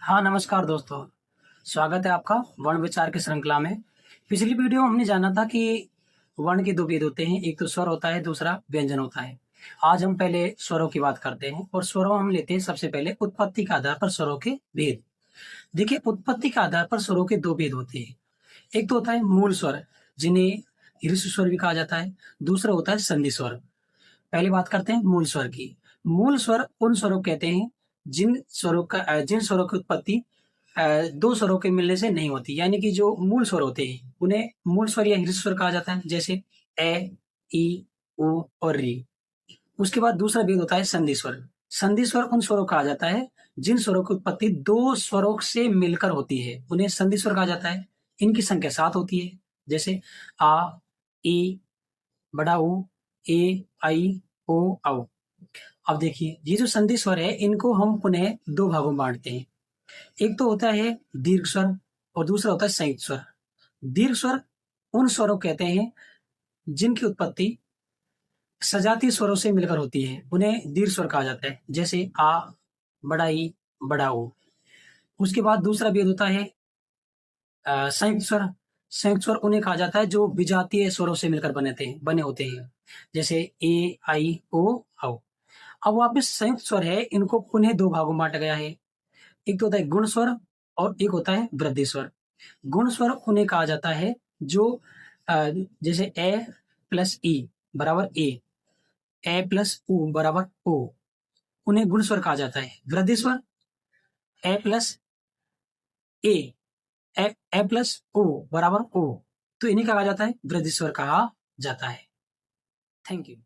हाँ, नमस्कार दोस्तों। स्वागत है आपका वर्ण विचार की श्रृंखला में। पिछली वीडियो में हमने जाना था कि वर्ण के 2 भेद होते हैं, एक तो स्वर होता है, दूसरा व्यंजन होता है। आज हम पहले स्वरों की बात करते हैं और स्वरों हम लेते हैं सबसे पहले उत्पत्ति के आधार पर स्वरों के भेद। देखिए, उत्पत्ति के आधार पर स्वरों के 2 भेद होते हैं। एक तो होता है मूल स्वर, जिन्हें ह्रस्व स्वर भी कहा जाता है, दूसरा होता है संधि स्वर। पहले बात करते हैं मूल स्वर की। मूल स्वर उन स्वरों को कहते हैं जिन स्वरों की उत्पत्ति 2 स्वरों के मिलने से नहीं होती। यानी कि जो मूल स्वर होते हैं, उन्हें मूल स्वर या ह्रस्व स्वर कहा जाता है, जैसे ए, ई, उ और री। उसके बाद दूसरा भेद होता है संधि स्वर। संधि स्वर उन स्वरों को कहा जाता है जिन स्वरों की उत्पत्ति 2 स्वरों से मिलकर होती है, उन्हें संधि स्वर कहा जाता है। इनकी संख्या 7 होती है, जैसे आ, ई, बड़ा ऊ, ए, आई, ओ, औ। अब देखिए, ये जो संधि स्वर है, इनको हम पुनः 2 भागों में बाँटते हैं। एक तो होता है दीर्घ स्वर और दूसरा होता है संयुक्त स्वर। दीर्घ स्वर उन स्वरों को कहते हैं जिनकी उत्पत्ति सजातीय स्वरों से मिलकर होती है, उन्हें दीर्घ स्वर कहा जाता है, जैसे आ, बड़ा ई, बड़ा ऊ। उसके बाद दूसरा भेद होता है संयुक्त स्वर। संयुक्त स्वर उन्हें कहा जाता है जो विजातीय स्वरों से मिलकर बने होते हैं, जैसे ए, आई, ओ, औ। अब वापस संयुक्त स्वर है, इनको पुनः 2 भागों में बाँटा गया है। एक तो होता है गुण स्वर और एक होता है वृद्धि स्वर। गुण स्वर उन्हें कहा जाता है जो जैसे ए प्लस ई बराबर ए प्लस उ बराबर ओ, उन्हें गुण स्वर कहा जाता है। वृद्धि स्वर ए प्लस ए ए प्लस ओ बराबर ओ, तो इन्हें कहा जाता है वृद्धि स्वर कहा जाता है। Thank you.